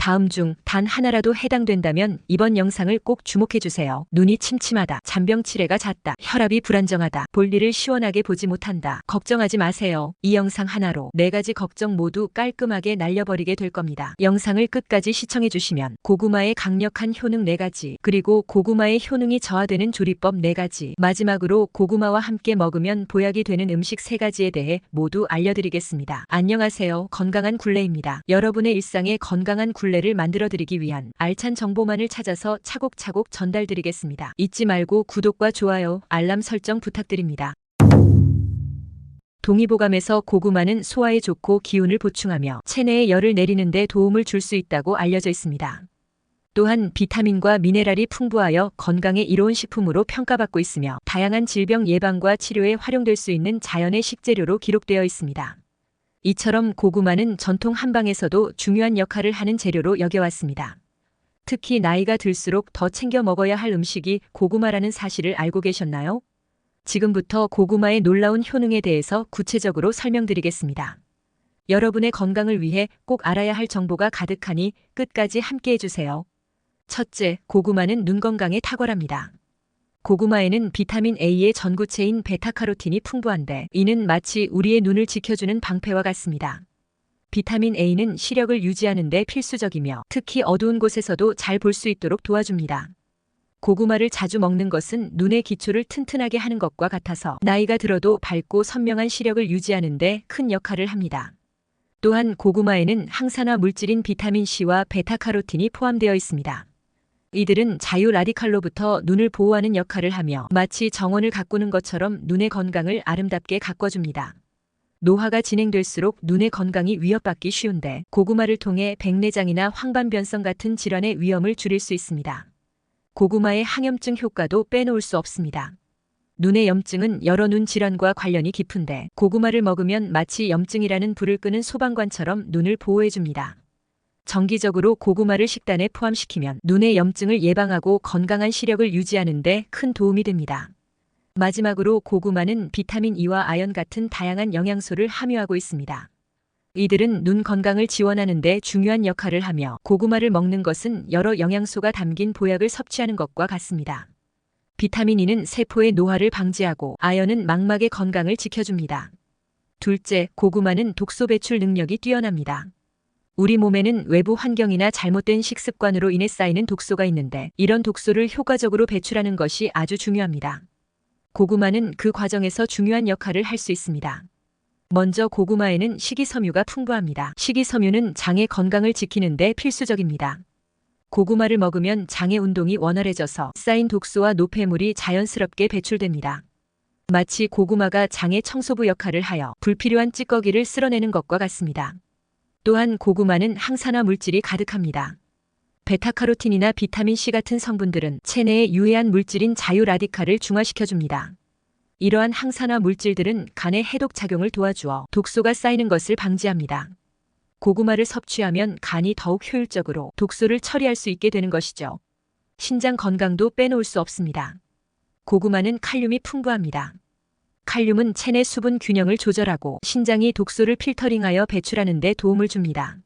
다음 중 단 하나라도 해당된다면 이번 영상을 꼭 주목해주세요. 눈이 침침하다. 잔병치레가 잦다. 혈압이 불안정하다. 볼일을 시원하게 보지 못한다. 걱정하지 마세요. 이 영상 하나로 4가지 걱정 모두 깔끔하게 날려버리게 될 겁니다. 영상을 끝까지 시청해주시면 고구마의 강력한 효능 4가지, 그리고 고구마의 효능이 저하되는 조리법 4가지, 마지막으로 고구마와 함께 먹으면 보약이 되는 음식 3가지에 대해 모두 알려드리겠습니다. 안녕하세요. 건강한 굴레입니다. 여러분의 일상에 건강한 굴레를 만들어드리기 위한 알찬 정보만을 찾아서 차곡차곡 전달드리겠습니다. 잊지 말고 구독과 좋아요, 알람 설정 부탁드립니다. 동의보감에서 고구마는 소화에 좋고 기운을 보충하며 체내에 열을 내리는 데 도움을 줄 수 있다고 알려져 있습니다. 또한 비타민과 미네랄이 풍부하여 건강에 이로운 식품으로 평가받고 있으며 다양한 질병 예방과 치료에 활용될 수 있는 자연의 식재료로 기록되어 있습니다. 이처럼 고구마는 전통 한방에서도 중요한 역할을 하는 재료로 여겨왔습니다. 특히 나이가 들수록 더 챙겨 먹어야 할 음식이 고구마라는 사실을 알고 계셨나요? 지금부터 고구마의 놀라운 효능에 대해서 구체적으로 설명드리겠습니다. 여러분의 건강을 위해 꼭 알아야 할 정보가 가득하니 끝까지 함께 해주세요. 첫째, 고구마는 눈 건강에 탁월합니다. 고구마에는 비타민 A의 전구체인 베타카로틴이 풍부한데 이는 마치 우리의 눈을 지켜주는 방패와 같습니다. 비타민 A는 시력을 유지하는 데 필수적이며 특히 어두운 곳에서도 잘 볼 수 있도록 도와줍니다. 고구마를 자주 먹는 것은 눈의 기초를 튼튼하게 하는 것과 같아서 나이가 들어도 밝고 선명한 시력을 유지하는 데 큰 역할을 합니다. 또한 고구마에는 항산화 물질인 비타민 C와 베타카로틴이 포함되어 있습니다. 이들은 자유 라디칼로부터 눈을 보호하는 역할을 하며 마치 정원을 가꾸는 것처럼 눈의 건강을 아름답게 가꿔줍니다. 노화가 진행될수록 눈의 건강이 위협받기 쉬운데 고구마를 통해 백내장이나 황반변성 같은 질환의 위험을 줄일 수 있습니다. 고구마의 항염증 효과도 빼놓을 수 없습니다. 눈의 염증은 여러 눈 질환과 관련이 깊은데 고구마를 먹으면 마치 염증이라는 불을 끄는 소방관처럼 눈을 보호해줍니다. 정기적으로 고구마를 식단에 포함시키면 눈의 염증을 예방하고 건강한 시력을 유지하는 데 큰 도움이 됩니다. 마지막으로 고구마는 비타민 E와 아연 같은 다양한 영양소를 함유하고 있습니다. 이들은 눈 건강을 지원하는 데 중요한 역할을 하며 고구마를 먹는 것은 여러 영양소가 담긴 보약을 섭취하는 것과 같습니다. 비타민 E는 세포의 노화를 방지하고 아연은 망막의 건강을 지켜줍니다. 둘째, 고구마는 독소 배출 능력이 뛰어납니다. 우리 몸에는 외부 환경이나 잘못된 식습관으로 인해 쌓이는 독소가 있는데 이런 독소를 효과적으로 배출하는 것이 아주 중요합니다. 고구마는 그 과정에서 중요한 역할을 할 수 있습니다. 먼저 고구마에는 식이섬유가 풍부합니다. 식이섬유는 장의 건강을 지키는 데 필수적입니다. 고구마를 먹으면 장의 운동이 원활해져서 쌓인 독소와 노폐물이 자연스럽게 배출됩니다. 마치 고구마가 장의 청소부 역할을 하여 불필요한 찌꺼기를 쓸어내는 것과 같습니다. 또한 고구마는 항산화 물질이 가득합니다. 베타카로틴이나 비타민 C 같은 성분들은 체내에 유해한 물질인 자유 라디칼을 중화시켜줍니다. 이러한 항산화 물질들은 간의 해독 작용을 도와주어 독소가 쌓이는 것을 방지합니다. 고구마를 섭취하면 간이 더욱 효율적으로 독소를 처리할 수 있게 되는 것이죠. 신장 건강도 빼놓을 수 없습니다. 고구마는 칼륨이 풍부합니다. 칼륨은 체내 수분 균형을 조절하고 신장이 독소를 필터링하여 배출하는 데 도움을 줍니다.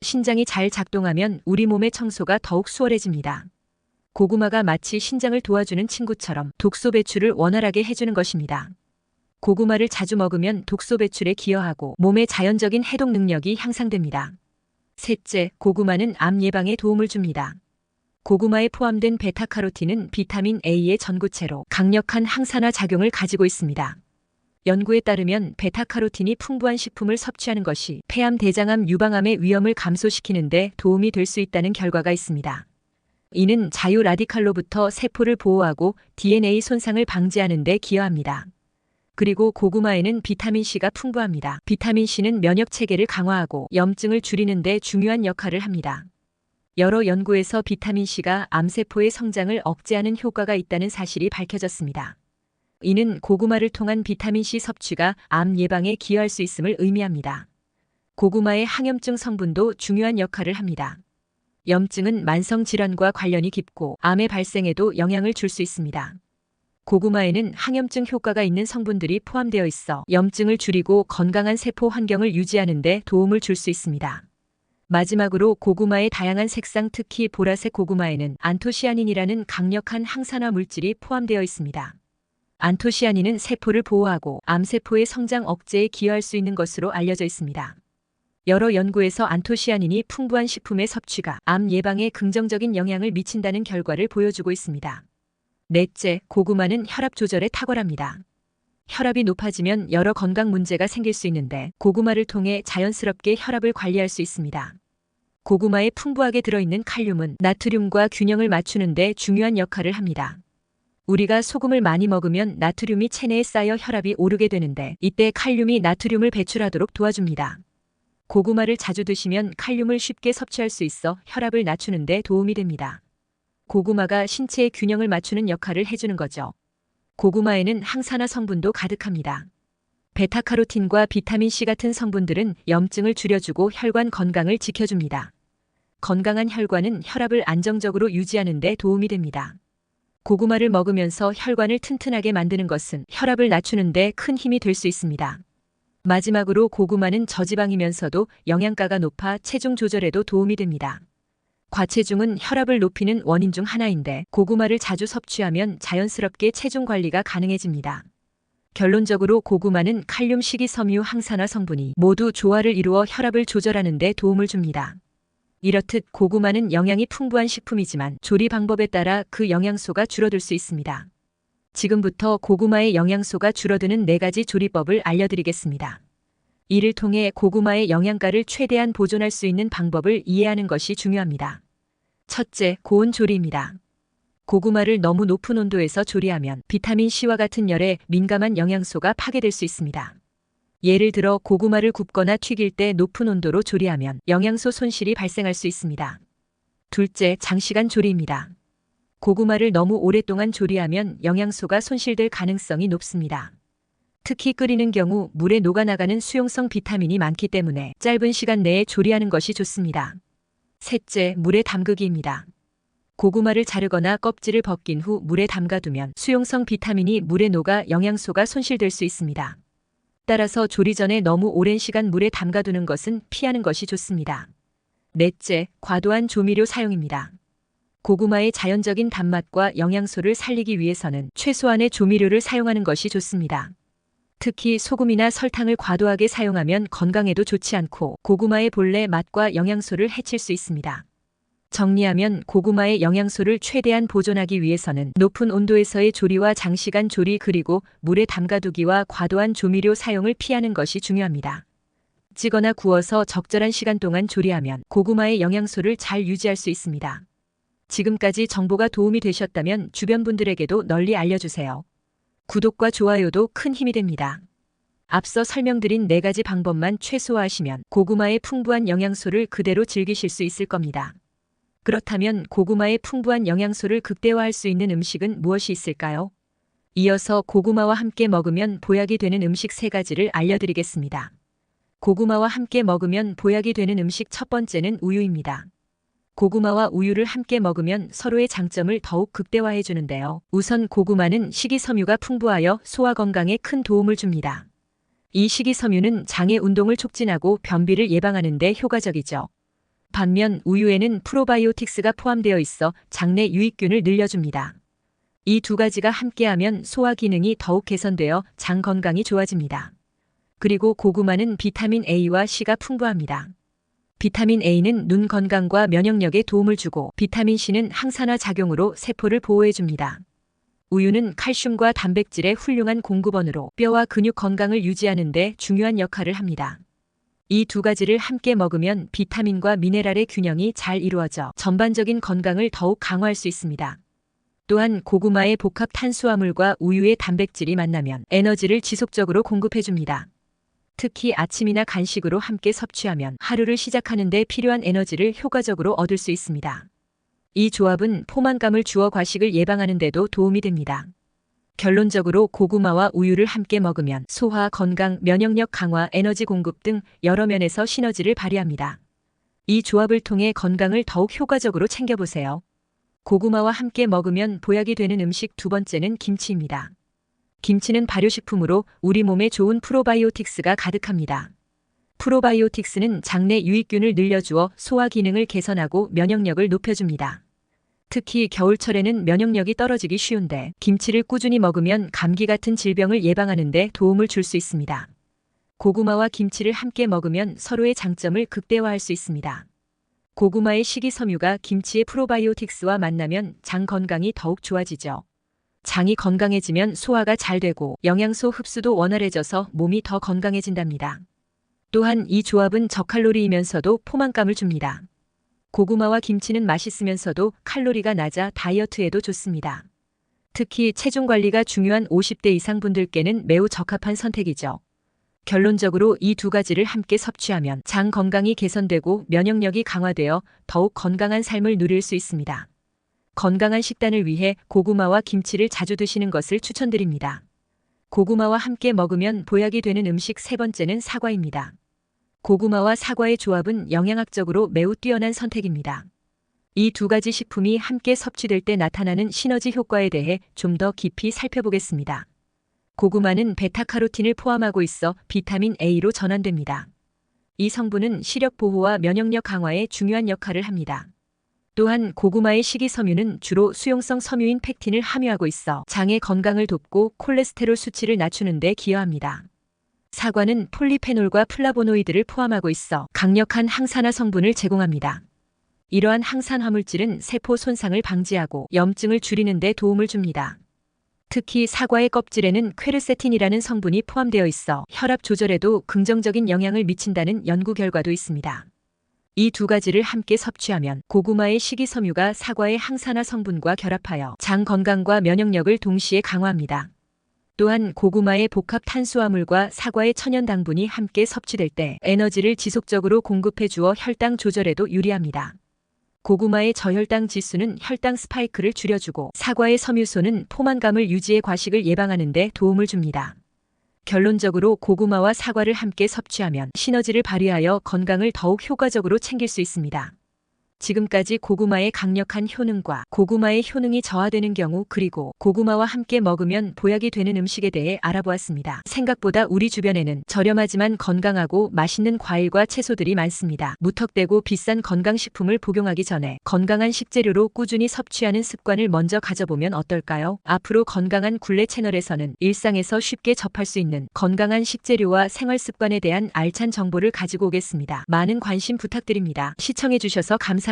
신장이 잘 작동하면 우리 몸의 청소가 더욱 수월해집니다. 고구마가 마치 신장을 도와주는 친구처럼 독소 배출을 원활하게 해주는 것입니다. 고구마를 자주 먹으면 독소 배출에 기여하고 몸의 자연적인 해독 능력이 향상됩니다. 셋째, 고구마는 암 예방에 도움을 줍니다. 고구마에 포함된 베타카로틴은 비타민 A의 전구체로 강력한 항산화 작용을 가지고 있습니다. 연구에 따르면 베타카로틴이 풍부한 식품을 섭취하는 것이 폐암, 대장암, 유방암의 위험을 감소시키는 데 도움이 될 수 있다는 결과가 있습니다. 이는 자유 라디칼로부터 세포를 보호하고 DNA 손상을 방지하는 데 기여합니다. 그리고 고구마에는 비타민 C가 풍부합니다. 비타민 C는 면역 체계를 강화하고 염증을 줄이는 데 중요한 역할을 합니다. 여러 연구에서 비타민 C가 암세포의 성장을 억제하는 효과가 있다는 사실이 밝혀졌습니다. 이는 고구마를 통한 비타민 C 섭취가 암 예방에 기여할 수 있음을 의미합니다. 고구마의 항염증 성분도 중요한 역할을 합니다. 염증은 만성 질환과 관련이 깊고 암의 발생에도 영향을 줄 수 있습니다. 고구마에는 항염증 효과가 있는 성분들이 포함되어 있어 염증을 줄이고 건강한 세포 환경을 유지하는 데 도움을 줄 수 있습니다. 마지막으로 고구마의 다양한 색상, 특히 보라색 고구마에는 안토시아닌이라는 강력한 항산화 물질이 포함되어 있습니다. 안토시아닌은 세포를 보호하고 암세포의 성장 억제에 기여할 수 있는 것으로 알려져 있습니다. 여러 연구에서 안토시아닌이 풍부한 식품의 섭취가 암 예방에 긍정적인 영향을 미친다는 결과를 보여주고 있습니다. 넷째, 고구마는 혈압 조절에 탁월합니다. 혈압이 높아지면 여러 건강 문제가 생길 수 있는데 고구마를 통해 자연스럽게 혈압을 관리할 수 있습니다. 고구마에 풍부하게 들어있는 칼륨은 나트륨과 균형을 맞추는 데 중요한 역할을 합니다. 우리가 소금을 많이 먹으면 나트륨이 체내에 쌓여 혈압이 오르게 되는데 이때 칼륨이 나트륨을 배출하도록 도와줍니다. 고구마를 자주 드시면 칼륨을 쉽게 섭취할 수 있어 혈압을 낮추는 데 도움이 됩니다. 고구마가 신체의 균형을 맞추는 역할을 해주는 거죠. 고구마에는 항산화 성분도 가득합니다. 베타카로틴과 비타민C 같은 성분들은 염증을 줄여주고 혈관 건강을 지켜줍니다. 건강한 혈관은 혈압을 안정적으로 유지하는 데 도움이 됩니다. 고구마를 먹으면서 혈관을 튼튼하게 만드는 것은 혈압을 낮추는 데 큰 힘이 될 수 있습니다. 마지막으로 고구마는 저지방이면서도 영양가가 높아 체중 조절에도 도움이 됩니다. 과체중은 혈압을 높이는 원인 중 하나인데 고구마를 자주 섭취하면 자연스럽게 체중 관리가 가능해집니다. 결론적으로 고구마는 칼륨, 식이섬유, 항산화 성분이 모두 조화를 이루어 혈압을 조절하는 데 도움을 줍니다. 이렇듯 고구마는 영양이 풍부한 식품이지만 조리 방법에 따라 그 영양소가 줄어들 수 있습니다. 지금부터 고구마의 영양소가 줄어드는 4가지 조리법을 알려드리겠습니다. 이를 통해 고구마의 영양가를 최대한 보존할 수 있는 방법을 이해하는 것이 중요합니다. 첫째, 고온 조리입니다. 고구마를 너무 높은 온도에서 조리하면 비타민C와 같은 열에 민감한 영양소가 파괴될 수 있습니다. 예를 들어 고구마를 굽거나 튀길 때 높은 온도로 조리하면 영양소 손실이 발생할 수 있습니다. 둘째, 장시간 조리입니다. 고구마를 너무 오랫동안 조리하면 영양소가 손실될 가능성이 높습니다. 특히 끓이는 경우 물에 녹아나가는 수용성 비타민이 많기 때문에 짧은 시간 내에 조리하는 것이 좋습니다. 셋째, 물에 담그기입니다. 고구마를 자르거나 껍질을 벗긴 후 물에 담가두면 수용성 비타민이 물에 녹아 영양소가 손실될 수 있습니다. 따라서 조리 전에 너무 오랜 시간 물에 담가두는 것은 피하는 것이 좋습니다. 넷째, 과도한 조미료 사용입니다. 고구마의 자연적인 단맛과 영양소를 살리기 위해서는 최소한의 조미료를 사용하는 것이 좋습니다. 특히 소금이나 설탕을 과도하게 사용하면 건강에도 좋지 않고 고구마의 본래 맛과 영양소를 해칠 수 있습니다. 정리하면 고구마의 영양소를 최대한 보존하기 위해서는 높은 온도에서의 조리와 장시간 조리 그리고 물에 담가두기와 과도한 조미료 사용을 피하는 것이 중요합니다. 찌거나 구워서 적절한 시간 동안 조리하면 고구마의 영양소를 잘 유지할 수 있습니다. 지금까지 정보가 도움이 되셨다면 주변 분들에게도 널리 알려주세요. 구독과 좋아요도 큰 힘이 됩니다. 앞서 설명드린 4가지 방법만 최소화하시면 고구마의 풍부한 영양소를 그대로 즐기실 수 있을 겁니다. 그렇다면 고구마의 풍부한 영양소를 극대화할 수 있는 음식은 무엇이 있을까요? 이어서 고구마와 함께 먹으면 보약이 되는 음식 3가지를 알려드리겠습니다. 고구마와 함께 먹으면 보약이 되는 음식 첫 번째는 우유입니다. 고구마와 우유를 함께 먹으면 서로의 장점을 더욱 극대화해 주는데요. 우선 고구마는 식이섬유가 풍부하여 소화 건강에 큰 도움을 줍니다. 이 식이섬유는 장의 운동을 촉진하고 변비를 예방하는 데 효과적이죠. 반면 우유에는 프로바이오틱스가 포함되어 있어 장내 유익균을 늘려줍니다. 이 2가지가 함께하면 소화 기능이 더욱 개선되어 장 건강이 좋아집니다. 그리고 고구마는 비타민 A와 C가 풍부합니다. 비타민 A는 눈 건강과 면역력에 도움을 주고 비타민 C는 항산화 작용으로 세포를 보호해줍니다. 우유는 칼슘과 단백질의 훌륭한 공급원으로 뼈와 근육 건강을 유지하는 데 중요한 역할을 합니다. 이 2가지를 함께 먹으면 비타민과 미네랄의 균형이 잘 이루어져 전반적인 건강을 더욱 강화할 수 있습니다. 또한 고구마의 복합 탄수화물과 우유의 단백질이 만나면 에너지를 지속적으로 공급해줍니다. 특히 아침이나 간식으로 함께 섭취하면 하루를 시작하는 데 필요한 에너지를 효과적으로 얻을 수 있습니다. 이 조합은 포만감을 주어 과식을 예방하는 데도 도움이 됩니다. 결론적으로 고구마와 우유를 함께 먹으면 소화, 건강, 면역력 강화, 에너지 공급 등 여러 면에서 시너지를 발휘합니다. 이 조합을 통해 건강을 더욱 효과적으로 챙겨보세요. 고구마와 함께 먹으면 보약이 되는 음식 2번째는 김치입니다. 김치는 발효식품으로 우리 몸에 좋은 프로바이오틱스가 가득합니다. 프로바이오틱스는 장내 유익균을 늘려주어 소화 기능을 개선하고 면역력을 높여줍니다. 특히 겨울철에는 면역력이 떨어지기 쉬운데 김치를 꾸준히 먹으면 감기 같은 질병을 예방하는 데 도움을 줄 수 있습니다. 고구마와 김치를 함께 먹으면 서로의 장점을 극대화할 수 있습니다. 고구마의 식이섬유가 김치의 프로바이오틱스와 만나면 장 건강이 더욱 좋아지죠. 장이 건강해지면 소화가 잘 되고 영양소 흡수도 원활해져서 몸이 더 건강해진답니다. 또한 이 조합은 저칼로리이면서도 포만감을 줍니다. 고구마와 김치는 맛있으면서도 칼로리가 낮아 다이어트에도 좋습니다. 특히 체중 관리가 중요한 50대 이상 분들께는 매우 적합한 선택이죠. 결론적으로 이 두 가지를 함께 섭취하면 장 건강이 개선되고 면역력이 강화되어 더욱 건강한 삶을 누릴 수 있습니다. 건강한 식단을 위해 고구마와 김치를 자주 드시는 것을 추천드립니다. 고구마와 함께 먹으면 보약이 되는 음식 세 번째는 사과입니다. 고구마와 사과의 조합은 영양학적으로 매우 뛰어난 선택입니다. 이 두 가지 식품이 함께 섭취될 때 나타나는 시너지 효과에 대해 좀 더 깊이 살펴보겠습니다. 고구마는 베타카로틴을 포함하고 있어 비타민 A로 전환됩니다. 이 성분은 시력 보호와 면역력 강화에 중요한 역할을 합니다. 또한 고구마의 식이섬유는 주로 수용성 섬유인 팩틴을 함유하고 있어 장의 건강을 돕고 콜레스테롤 수치를 낮추는 데 기여합니다. 사과는 폴리페놀과 플라보노이드를 포함하고 있어 강력한 항산화 성분을 제공합니다. 이러한 항산 화물질은 세포 손상을 방지하고 염증을 줄이는 데 도움을 줍니다. 특히 사과의 껍질에는 퀘르세틴이라는 성분이 포함되어 있어 혈압 조절에도 긍정적인 영향을 미친다는 연구 결과도 있습니다. 이 두 가지를 함께 섭취하면 고구마의 식이섬유가 사과의 항산화 성분과 결합하여 장 건강과 면역력을 동시에 강화합니다. 또한 고구마의 복합 탄수화물과 사과의 천연 당분이 함께 섭취될 때 에너지를 지속적으로 공급해 주어 혈당 조절에도 유리합니다. 고구마의 저혈당 지수는 혈당 스파이크를 줄여주고 사과의 섬유소는 포만감을 유지해 과식을 예방하는 데 도움을 줍니다. 결론적으로 고구마와 사과를 함께 섭취하면 시너지를 발휘하여 건강을 더욱 효과적으로 챙길 수 있습니다. 지금까지 고구마의 강력한 효능과 고구마의 효능이 저하되는 경우 그리고 고구마와 함께 먹으면 보약이 되는 음식에 대해 알아보았습니다. 생각보다 우리 주변에는 저렴하지만 건강하고 맛있는 과일과 채소들이 많습니다. 무턱대고 비싼 건강식품을 복용하기 전에 건강한 식재료로 꾸준히 섭취하는 습관을 먼저 가져보면 어떨까요? 앞으로 건강한 굴레 채널에서는 일상에서 쉽게 접할 수 있는 건강한 식재료와 생활습관에 대한 알찬 정보를 가지고 오겠습니다. 많은 관심 부탁드립니다. 시청해주셔서 감사합니다.